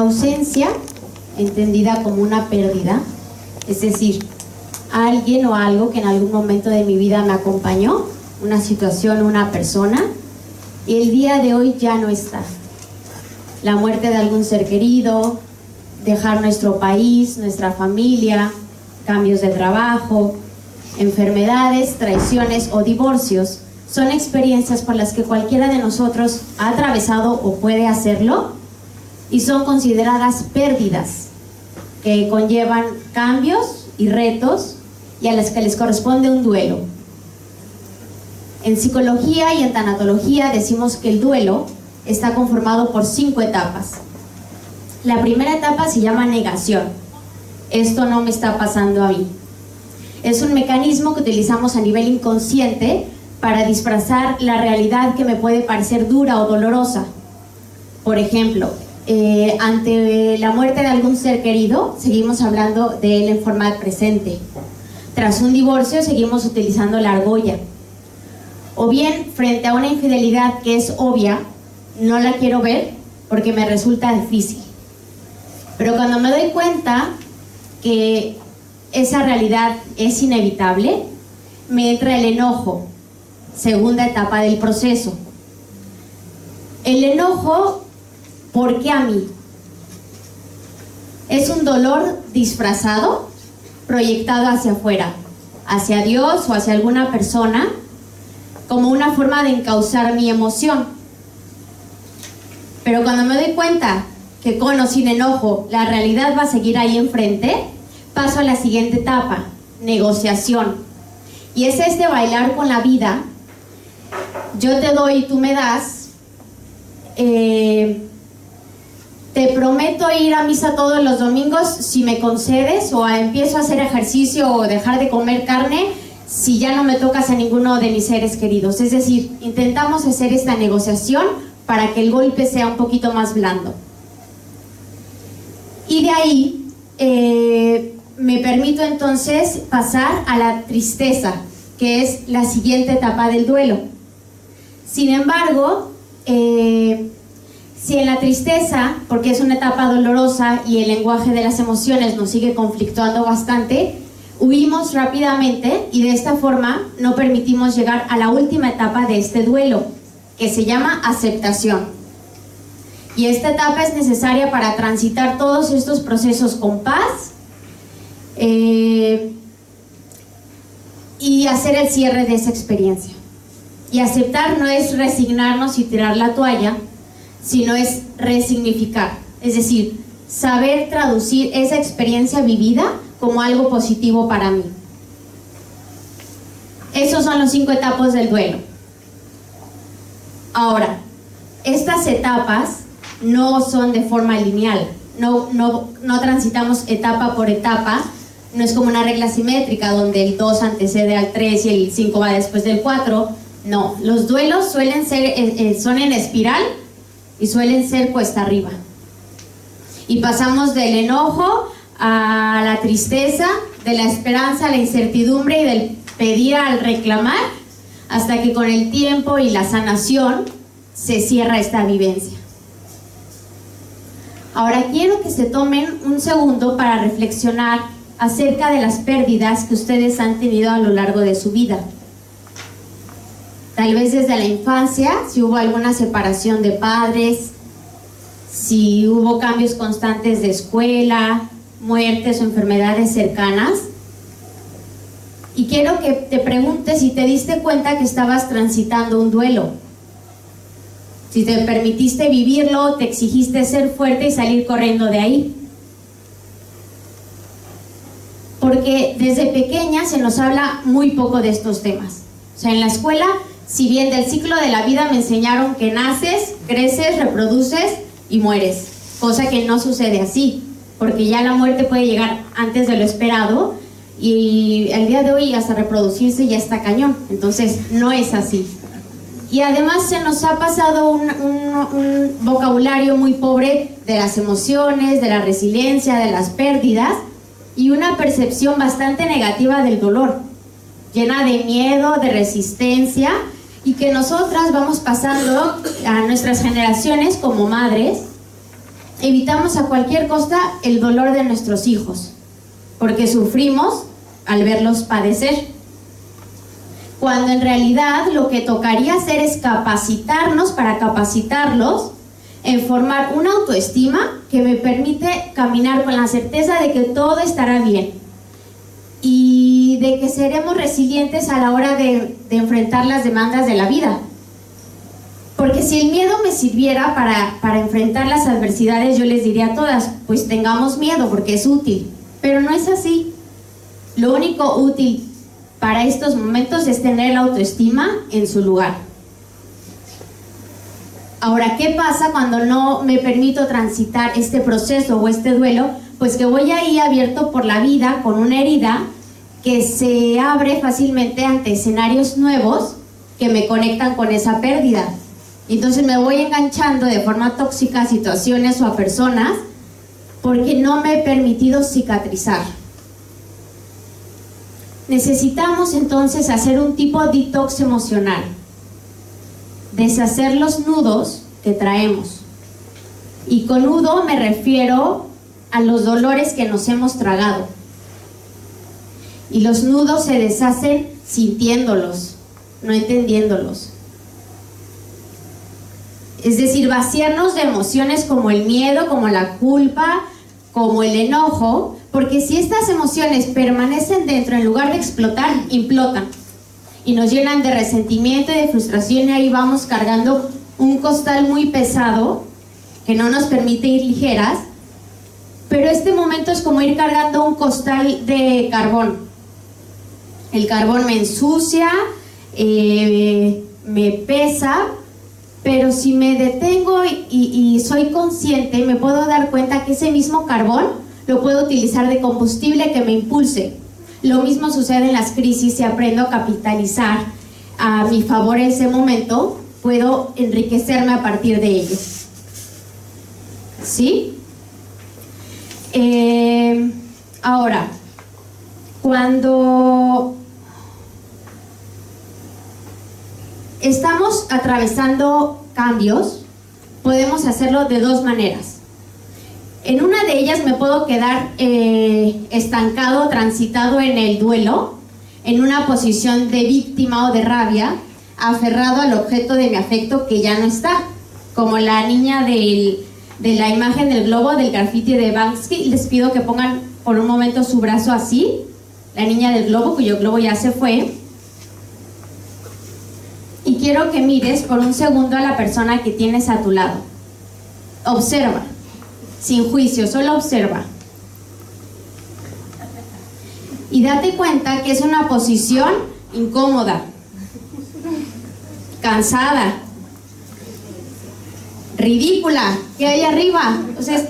ausencia, entendida como una pérdida, es decir, alguien o algo que en algún momento de mi vida me acompañó, una situación, una persona, y el día de hoy ya no está. La muerte de algún ser querido, dejar nuestro país, nuestra familia, cambios de trabajo, enfermedades, traiciones o divorcios, son experiencias por las que cualquiera de nosotros ha atravesado o puede hacerlo, y son consideradas pérdidas que conllevan cambios y retos y a las que les corresponde un duelo. En psicología y en tanatología decimos que el duelo está conformado por 5 etapas. La primera etapa se llama negación. Esto no me está pasando a mí. Es un mecanismo que utilizamos a nivel inconsciente para disfrazar la realidad que me puede parecer dura o dolorosa. Por ejemplo, ante la muerte de algún ser querido, seguimos hablando de él en forma presente. Tras un divorcio, seguimos utilizando la argolla. O bien, frente a una infidelidad que es obvia, no la quiero ver porque me resulta difícil. Pero cuando me doy cuenta que esa realidad es inevitable, me entra el enojo, segunda etapa del proceso. El enojo, ¿por qué a mí? Es un dolor disfrazado, proyectado hacia afuera, hacia Dios o hacia alguna persona, como una forma de encauzar mi emoción. Pero cuando me doy cuenta que con o sin enojo la realidad va a seguir ahí enfrente, paso a la siguiente etapa, negociación. Y es bailar con la vida. Yo te doy y tú me das. Te prometo ir a misa todos los domingos si me concedes, o empiezo a hacer ejercicio o dejar de comer carne si ya no me tocas a ninguno de mis seres queridos. Es decir, intentamos hacer esta negociación para que el golpe sea un poquito más blando. Y de ahí me permito entonces pasar a la tristeza, que es la siguiente etapa del duelo. Sin embargo, si en la tristeza, porque es una etapa dolorosa y el lenguaje de las emociones nos sigue conflictuando bastante, huimos rápidamente y de esta forma no permitimos llegar a la última etapa de este duelo, que se llama aceptación. Y esta etapa es necesaria para transitar todos estos procesos con paz y hacer el cierre de esa experiencia. Y aceptar no es resignarnos y tirar la toalla, sino es resignificar, es decir, saber traducir esa experiencia vivida como algo positivo para mí. Esos son los 5 etapas del duelo. Ahora, estas etapas no son de forma lineal, no transitamos etapa por etapa, no es como una regla simétrica donde el 2 antecede al 3 y el 5 va después del 4. No, los duelos suelen ser, son en espiral y suelen ser cuesta arriba. Y pasamos del enojo a la tristeza, de la esperanza a la incertidumbre y del pedir al reclamar, hasta que con el tiempo y la sanación se cierra esta vivencia. Ahora quiero que se tomen un segundo para reflexionar acerca de las pérdidas que ustedes han tenido a lo largo de su vida. Tal vez desde la infancia, si hubo alguna separación de padres, si hubo cambios constantes de escuela, muertes o enfermedades cercanas. Y quiero que te preguntes si te diste cuenta que estabas transitando un duelo. Si te permitiste vivirlo, te exigiste ser fuerte y salir corriendo de ahí. Porque desde pequeña se nos habla muy poco de estos temas. O sea, en la escuela, si bien del ciclo de la vida me enseñaron que naces, creces, reproduces y mueres. Cosa que no sucede así, porque ya la muerte puede llegar antes de lo esperado y al día de hoy hasta reproducirse ya está cañón. Entonces no es así. Y además se nos ha pasado un vocabulario muy pobre de las emociones, de la resiliencia, de las pérdidas, y una percepción bastante negativa del dolor, llena de miedo, de resistencia, y que nosotras vamos pasando a nuestras generaciones como madres, evitamos a cualquier costa el dolor de nuestros hijos, porque sufrimos al verlos padecer. Cuando en realidad lo que tocaría hacer es capacitarnos para capacitarlos en formar una autoestima que me permite caminar con la certeza de que todo estará bien y de que seremos resilientes a la hora de enfrentar las demandas de la vida. Porque si el miedo me sirviera para enfrentar las adversidades, yo les diría a todas, pues tengamos miedo porque es útil. Pero no es así. Lo único útil para estos momentos es tener la autoestima en su lugar. Ahora, ¿qué pasa cuando no me permito transitar este proceso o este duelo? Pues que voy ahí abierto por la vida con una herida que se abre fácilmente ante escenarios nuevos que me conectan con esa pérdida. Entonces me voy enganchando de forma tóxica a situaciones o a personas porque no me he permitido cicatrizar. Necesitamos entonces hacer un tipo de detox emocional, deshacer los nudos que traemos. Y con nudo me refiero a los dolores que nos hemos tragado. Y los nudos se deshacen sintiéndolos, no entendiéndolos. Es decir, vaciarnos de emociones como el miedo, como la culpa, como el enojo, porque si estas emociones permanecen dentro en lugar de explotar, implotan y nos llenan de resentimiento y de frustración, y ahí vamos cargando un costal muy pesado que no nos permite ir ligeras. Pero este momento es como ir cargando un costal de carbón. El carbón me ensucia, me pesa, pero si me detengo y soy consciente, me puedo dar cuenta que ese mismo carbón lo puedo utilizar de combustible que me impulse. Lo mismo sucede en las crisis. Si aprendo a capitalizar a mi favor ese momento, puedo enriquecerme a partir de ello. ¿Sí? Ahora, cuando estamos atravesando cambios, podemos hacerlo de dos maneras. En una de ellas me puedo quedar estancado, transitado en el duelo, en una posición de víctima o de rabia, aferrado al objeto de mi afecto que ya no está, como la niña de la imagen del globo, del graffiti de Banksy. Les pido que pongan por un momento su brazo así, la niña del globo, cuyo globo ya se fue. Y quiero que mires por un segundo a la persona que tienes a tu lado. Observa, sin juicio, solo observa. Y date cuenta que es una posición incómoda, cansada, ridícula. ¿Qué hay arriba? O sea,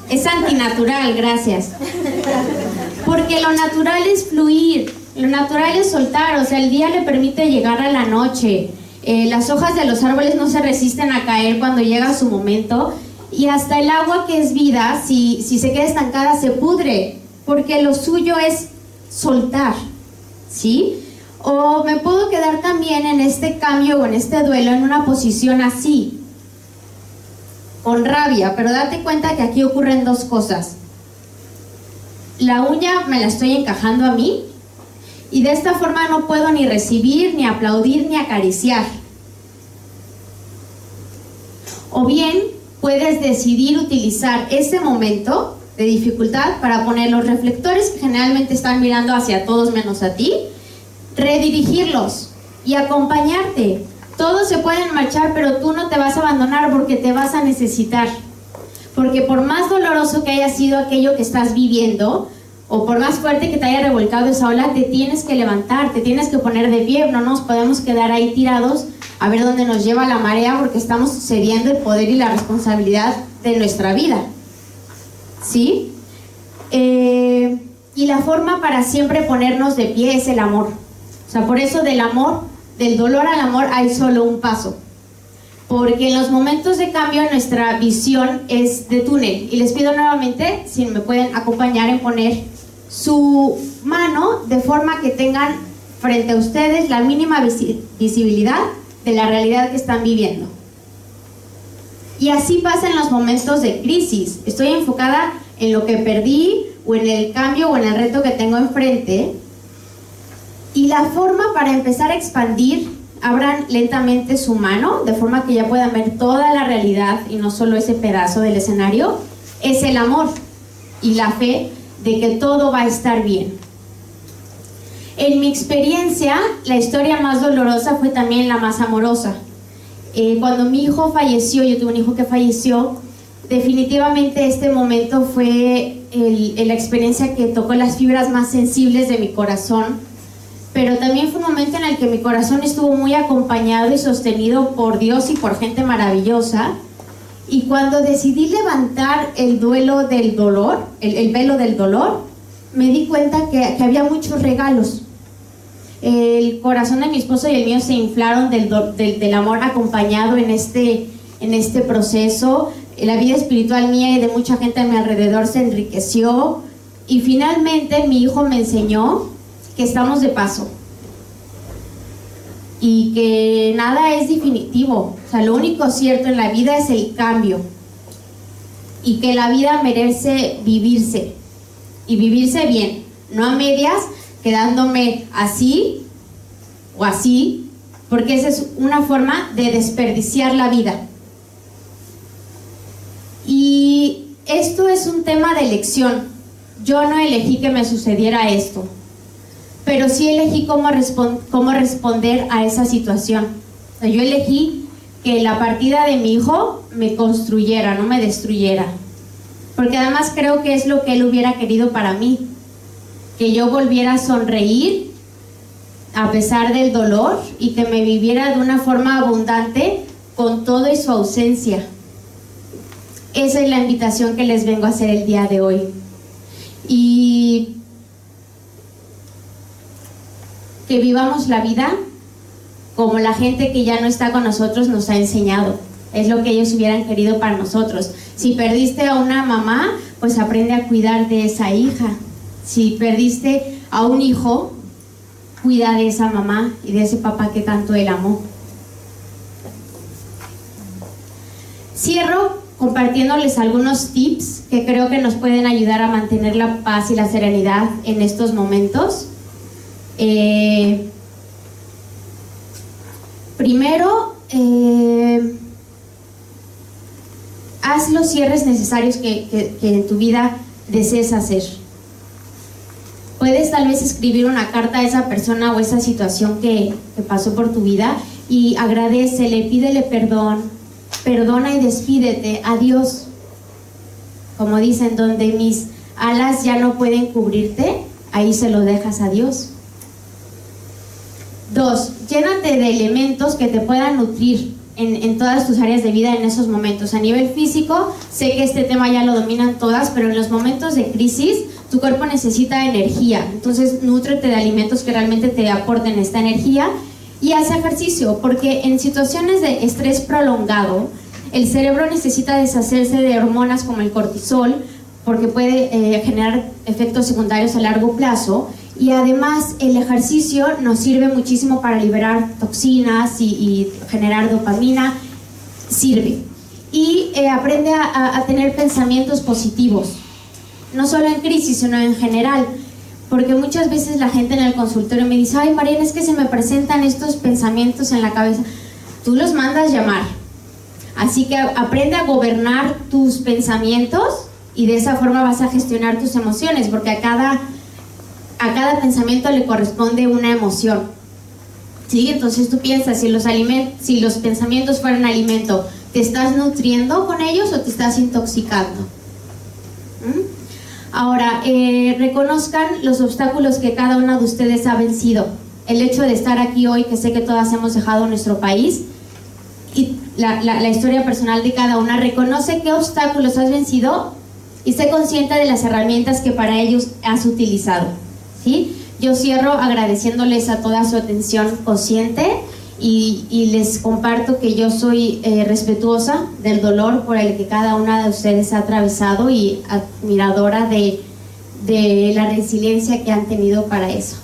es antinatural, gracias. Porque lo natural es fluir, lo natural es soltar. O sea, el día le permite llegar a la noche. Las hojas de los árboles no se resisten a caer cuando llega su momento. Y hasta el agua, que es vida, si se queda estancada, se pudre. Porque lo suyo es soltar, ¿sí? O me puedo quedar también en este cambio o en este duelo en una posición así, con rabia. Pero date cuenta que aquí ocurren dos cosas. La uña me la estoy encajando a mí, y de esta forma no puedo ni recibir, ni aplaudir, ni acariciar. O bien puedes decidir utilizar ese momento de dificultad para poner los reflectores que generalmente están mirando hacia todos menos a ti, redirigirlos y acompañarte. Todos se pueden marchar, pero tú no te vas a abandonar, porque te vas a necesitar. Porque por más doloroso que haya sido aquello que estás viviendo, o por más fuerte que te haya revolcado esa ola, te tienes que levantar, te tienes que poner de pie. No nos podemos quedar ahí tirados a ver dónde nos lleva la marea, porque estamos cediendo el poder y la responsabilidad de nuestra vida, ¿sí? Y la forma para siempre ponernos de pie es el amor. O sea, por eso del dolor al amor hay solo un paso. Porque en los momentos de cambio nuestra visión es de túnel. Y les pido nuevamente si me pueden acompañar en poner su mano de forma que tengan frente a ustedes la mínima visibilidad de la realidad que están viviendo. Y así pasa en los momentos de crisis. Estoy enfocada en lo que perdí o en el cambio o en el reto que tengo enfrente. Y la forma para empezar a expandir, abran lentamente su mano, de forma que ya puedan ver toda la realidad y no solo ese pedazo del escenario, es el amor y la fe de que todo va a estar bien. En mi experiencia, la historia más dolorosa fue también la más amorosa. Cuando mi hijo falleció, yo tuve un hijo que falleció, definitivamente este momento fue la experiencia que tocó las fibras más sensibles de mi corazón, pero también fue un momento en el que mi corazón estuvo muy acompañado y sostenido por Dios y por gente maravillosa. Y cuando decidí levantar el duelo del dolor, el velo del dolor, me di cuenta que había muchos regalos. El corazón de mi esposo y el mío se inflaron del amor acompañado en este proceso. La vida espiritual mía y de mucha gente a mi alrededor se enriqueció. Y finalmente mi hijo me enseñó que estamos de paso y que nada es definitivo. O sea, lo único cierto en la vida es el cambio, y que la vida merece vivirse, y vivirse bien, no a medias, quedándome así o así, porque esa es una forma de desperdiciar la vida. Y esto es un tema de elección. Yo no elegí que me sucediera esto, pero sí elegí cómo responder a esa situación. O sea, yo elegí que la partida de mi hijo me construyera, no me destruyera, porque además creo que es lo que él hubiera querido para mí, que yo volviera a sonreír a pesar del dolor y que me viviera de una forma abundante con todo y su ausencia. Esa es la invitación que les vengo a hacer el día de hoy. Y que vivamos la vida como la gente que ya no está con nosotros nos ha enseñado. Es lo que ellos hubieran querido para nosotros. Si perdiste a una mamá, pues aprende a cuidar de esa hija. Si perdiste a un hijo, cuida de esa mamá y de ese papá que tanto él amó. Cierro compartiéndoles algunos tips que creo que nos pueden ayudar a mantener la paz y la serenidad en estos momentos. Primero, haz los cierres necesarios que en tu vida desees hacer. Puedes tal vez escribir una carta a esa persona o esa situación que pasó por tu vida y agradécele, pídele perdón, perdona y despídete. Adiós. Como dicen, donde mis alas ya no pueden cubrirte, ahí se lo dejas a Dios. 2, llénate de elementos que te puedan nutrir en todas tus áreas de vida en esos momentos. A nivel físico, sé que este tema ya lo dominan todas, pero en los momentos de crisis, tu cuerpo necesita energía. Entonces, nútrete de alimentos que realmente te aporten esta energía y haz ejercicio, porque en situaciones de estrés prolongado, el cerebro necesita deshacerse de hormonas como el cortisol, porque puede generar efectos secundarios a largo plazo. Y además el ejercicio nos sirve muchísimo para liberar toxinas y generar dopamina, sirve. Y aprende a tener pensamientos positivos, no solo en crisis, sino en general, porque muchas veces la gente en el consultorio me dice: ay, Mariana, es que se me presentan estos pensamientos en la cabeza. Tú los mandas llamar, así que aprende a gobernar tus pensamientos y de esa forma vas a gestionar tus emociones, porque a cada pensamiento le corresponde una emoción, ¿sí? Entonces tú piensas, si los pensamientos fueran alimento, ¿te estás nutriendo con ellos o te estás intoxicando? Ahora, reconozcan los obstáculos que cada una de ustedes ha vencido. El hecho de estar aquí hoy, que sé que todas hemos dejado nuestro país, y la historia personal de cada una, reconoce qué obstáculos has vencido y sé consciente de las herramientas que para ellos has utilizado, ¿sí? Yo cierro agradeciéndoles a toda su atención consciente y les comparto que yo soy respetuosa del dolor por el que cada una de ustedes ha atravesado y admiradora de la resiliencia que han tenido para eso.